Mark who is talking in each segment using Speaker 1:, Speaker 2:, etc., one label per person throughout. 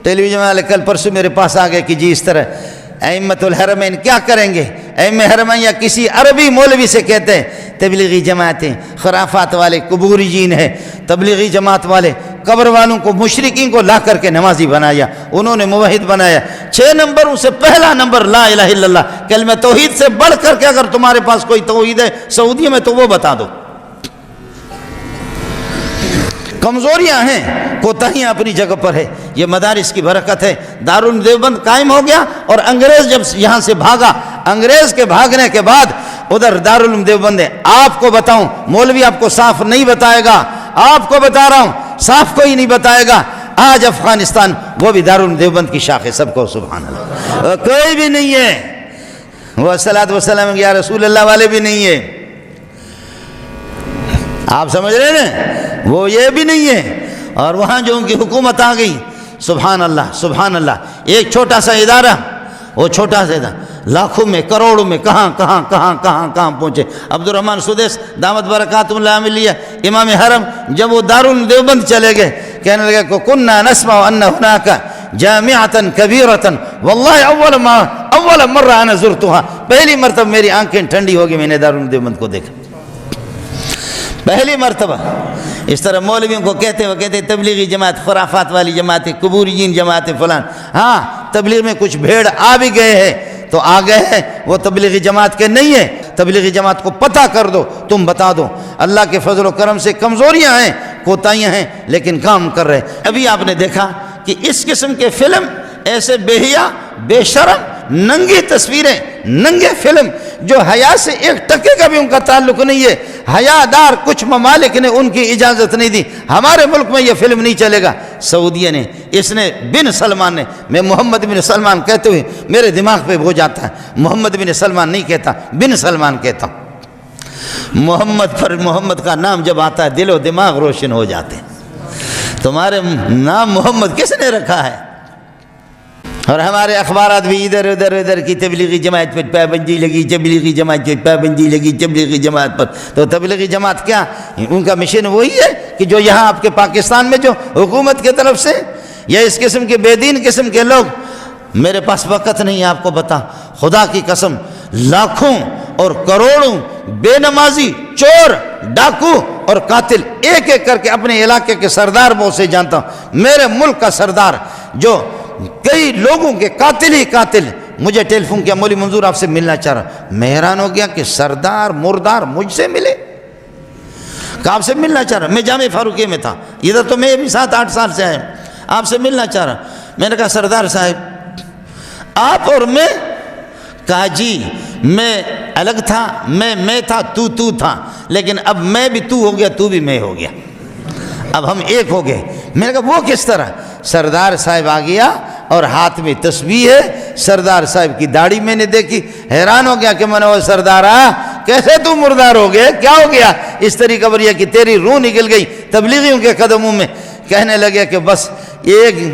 Speaker 1: ٹیلی vision والے کل پرسوں میرے پاس آ گئے کہ جی اس طرح ائمۃ الحرمین کیا کریں گے. ائمہ حرمین یا کسی عربی مولوی سے کہتے ہیں تبلیغی جماعتیں خرافات والے قبوری جین ہیں، تبلیغی جماعت والے قبر والوں کو مشرکین کو لا کر کے نمازی بنایا، انہوں نے موحد بنایا. 6 نمبروں سے پہلا نمبر لا الہ الا اللہ، کلمہ توحید سے بڑھ کر کے اگر تمہارے پاس کوئی توحید ہے سعودی میں تو وہ بتا دو. کمزوریاں ہیں، کوتاہیاں اپنی جگہ پر ہے. یہ مدارس کی برکت ہے. دارالعلوم دیوبند قائم ہو گیا اور انگریز جب یہاں سے بھاگا، انگریز کے بھاگنے کے بعد ادھر دارالعلوم دیوبند ہے. آپ کو بتاؤں، مولوی آپ کو صاف نہیں بتائے گا، آپ کو بتا رہا ہوں صاف کوئی نہیں بتائے گا. آج افغانستان وہ بھی دارالعلوم دیوبند کی شاخ ہے. سب کو سبحان اللہ. کوئی بھی نہیں ہے. وہ الصلاۃ والسلام یا رسول اللہ والے بھی نہیں ہے. آپ سمجھ رہے ہیں؟ وہ یہ بھی نہیں ہے. اور وہاں جو ان کی حکومت آ گئی، سبحان اللہ سبحان اللہ. ایک چھوٹا سا ادارہ، وہ چھوٹا سا ادارہ لاکھوں میں کروڑوں میں کہاں کہاں کہاں کہاں کہاں پہنچے. عبد الرحمن سدیس دامت برکات اللہ علیہ امام حرم جب وہ دارالعلوم دیوبند چلے گئے، کہنے لگے کہ کننا نسمع ان هناك جامعۃ کبیرۃ واللہ اول مرہ انا زرتها. پہلی مرتبہ میری آنکھیں ٹھنڈی ہو گئی، میں نے دارالعلوم دیوبند کو دیکھا پہلی مرتبہ. اس طرح مولویوں کو کہتے وہ کہتے تبلیغی جماعت خرافات والی جماعتیں قبوری جین جماعتیں فلان. ہاں تبلیغ میں کچھ بھیڑ آ بھی گئے ہیں تو آ گئے ہیں، وہ تبلیغی جماعت کے نہیں ہیں. تبلیغی جماعت کو پتہ کر دو، تم بتا دو. اللہ کے فضل و کرم سے کمزوریاں ہیں، کوتاہیاں ہیں، لیکن کام کر رہے. ابھی آپ نے دیکھا کہ اس قسم کے فلم ایسے بے حیا بے شرم ننگی تصویریں، ننگے فلم جو حیا سے ایک ٹکے کا بھی ان کا تعلق نہیں ہے. حیا دار کچھ ممالک نے ان کی اجازت نہیں دی. ہمارے ملک میں یہ فلم نہیں چلے گا. سعودیہ نے، اس نے بن سلمان نے، میں محمد بن سلمان کہتے ہوئے میرے دماغ پہ ہو جاتا ہے، محمد بن سلمان نہیں کہتا، بن سلمان کہتا ہوں. محمد پر محمد کا نام جب آتا ہے دل و دماغ روشن ہو جاتے ہیں. تمہارے نام محمد کس نے رکھا ہے؟ اور ہمارے اخبارات بھی ادھر ادھر ادھر کی تبلیغی جماعت پر پابندی لگی، تبلیغی جماعت پر پابندی لگی، تبلیغی جماعت پر. تو تبلیغی جماعت کیا؟ ان کا مشن وہی ہے کہ جو یہاں آپ کے پاکستان میں جو حکومت کی طرف سے یا اس قسم کے بے دین قسم کے لوگ. میرے پاس وقت نہیں آپ کو بتا، خدا کی قسم لاکھوں اور کروڑوں بے نمازی، چور، ڈاکو اور قاتل ایک ایک کر کے اپنے علاقے کے سردار بہت سے جانتا ہوں. میرے ملک کا سردار جو کئی لوگوں کے قاتل ہی قاتل، مجھے ٹیلی فون کیا مولوی منظور آپ سے ملنا چاہ رہا. میں حیران ہو گیا کہ سردار مردار مجھ سے ملے. کہ آپ سے ملنا چاہ رہا. میں جامع فاروقیہ میں تھا، ادھر تو میں بھی 7-8 سال سے آیا، آپ سے ملنا چاہ رہا. میں نے کہا سردار صاحب آپ اور میں؟ کہا جی میں الگ تھا، میں تھا، تو تھا، لیکن اب میں بھی تو ہو گیا، تو بھی میں ہو گیا، اب ہم ایک ہو گئے. میں نے کہا وہ کس طرح؟ سردار صاحب آ گیا اور ہاتھ میں تسبیح ہے. سردار صاحب کی داڑھی میں نے دیکھی، حیران ہو گیا کہ میں نے وہ سردارا کیسے تو مردار ہو گئے، کیا ہو گیا؟ اس طریقہ پر یہ کہ تیری روح نکل گئی تبلیغیوں کے قدموں میں. کہنے لگے کہ بس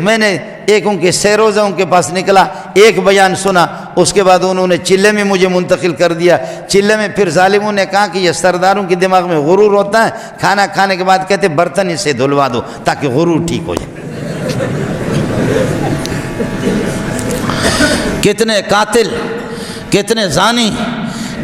Speaker 1: میں نے ایک ان کے سیروزہ ان کے پاس نکلا، ایک بیان سنا، اس کے بعد انہوں نے چلے میں مجھے منتقل کر دیا. چلے میں پھر ظالموں نے کہا کہ یہ سرداروں کے دماغ میں غرور ہوتا ہے، کھانا کھانے کے بعد کہتے برتن اسے دھلوا دو تاکہ غرور ٹھیک ہو جائے. کتنے قاتل، کتنے زانی،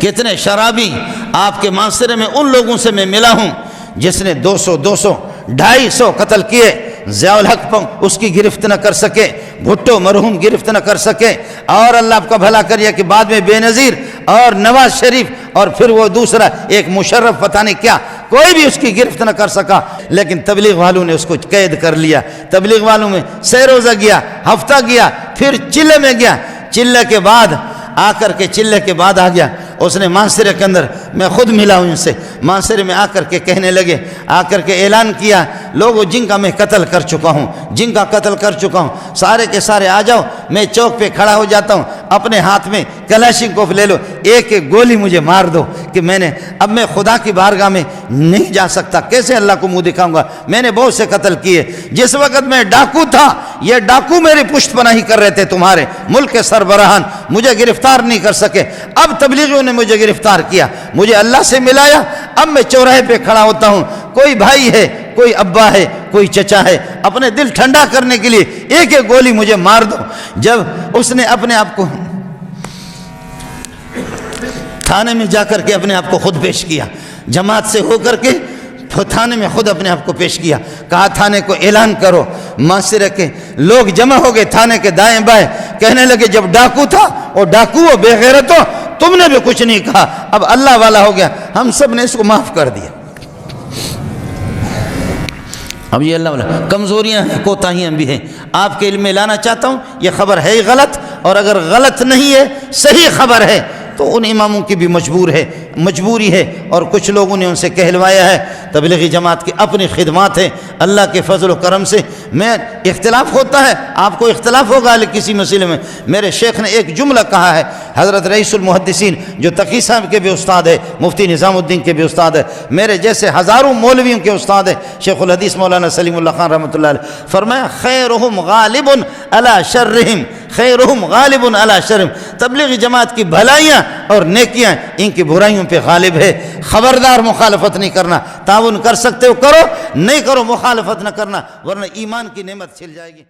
Speaker 1: کتنے شرابی آپ کے معاشرے میں ان لوگوں سے میں ملا ہوں جس نے 200 250 قتل کیے. ضیاء الحق اس کی گرفت نہ کر سکے، بھٹو مرحوم گرفت نہ کر سکے، اور اللہ آپ کا بھلا کریے کہ بعد میں بے نظیر اور نواز شریف اور پھر وہ دوسرا ایک مشرف پتہ نہیں کیا، کوئی بھی اس کی گرفت نہ کر سکا. لیکن تبلیغ والوں نے اس کو قید کر لیا. تبلیغ والوں میں سیروزہ گیا، ہفتہ گیا، پھر چلے میں گیا. چلے کے بعد آ کر کے چلے کے بعد آ گیا اس نے مانسرے کے اندر، میں خود ملا ہوں ان سے، مانسرے میں آ کر کے کہنے لگے، آ کر کے اعلان کیا لوگوں جن کا میں قتل کر چکا ہوں، جن کا قتل کر چکا ہوں، سارے کے سارے آ جاؤ. میں چوک پہ کھڑا ہو جاتا ہوں، اپنے ہاتھ میں کلاشنکوف لے لو، ایک ایک گولی مجھے مار دو کہ اب میں خدا کی بارگاہ میں نہیں جا سکتا، کیسے اللہ کو منہ دکھاؤں گا. میں نے بہت سے قتل کیے. جس وقت میں ڈاکو تھا یہ ڈاکو میری پشت پناہی کر رہے تھے، تمہارے ملک کے سربراہان مجھے گرفتار نہیں کر سکے. اب تبلیغیوں نے مجھے گرفتار کیا، مجھے اللہ سے ملایا. اب میں چوراہے پہ کھڑا ہوتا ہوں، کوئی بھائی ہے کوئی ابا ہے، کوئی چچا ہے، اپنے دل ٹھنڈا کرنے کے لیے ایک ایک گولی مجھے مار دو۔ جب اس نے اپنے آپ کو تھانے میں جا کر کے اپنے آپ کو خود پیش کیا، جماعت سے ہو کر کے تھانے میں خود اپنے آپ کو پیش کیا، کہا تھانے کو اعلان کرو۔ معاشرے کے لوگ جمع ہو گئے تھانے کے دائیں بائیں، کہنے لگے جب ڈاکو تھا اور ڈاکو ہو، بے غیرت ہو، تم نے بھی کچھ نہیں کہا، اب اللہ والا ہو گیا، ہم سب نے اس کو معاف کر دیا۔ اب یہ اللہ والا کمزوریاں ہیں، کوتاہیاں بھی ہیں، آپ کے علم میں لانا چاہتا ہوں۔ یہ خبر ہے غلط، اور اگر غلط نہیں ہے، صحیح خبر ہے، تو ان اماموں کی بھی مجبوری ہے، اور کچھ لوگوں نے ان سے کہلوایا ہے۔ تبلیغی جماعت کی اپنی خدمات ہیں، اللہ کے فضل و کرم سے میں اختلاف ہوتا ہے، آپ کو اختلاف ہوگا کسی مسئلے میں۔ میرے شیخ نے ایک جملہ کہا ہے، حضرت رئیس المحدثین جو تقی صاحب کے بھی استاد ہے، مفتی نظام الدین کے بھی استاد ہے، میرے جیسے ہزاروں مولویوں کے استاد ہیں، شیخ الحدیث مولانا سلیم اللہ خان رحمۃ اللہ علیہ، فرمایا خیرہم غالب علی شرہم، خیرہم غالب علی شرہم، تبلیغی جماعت کی بھلائیاں اور نیکیاں ان کی برائیوں پہ غالب ہے۔ خبردار مخالفت نہیں کرنا، تعاون کر سکتے ہو کرو، نہیں کرو مخالفت نہ کرنا، ورنہ ایمان کی نعمت چھل جائے گی۔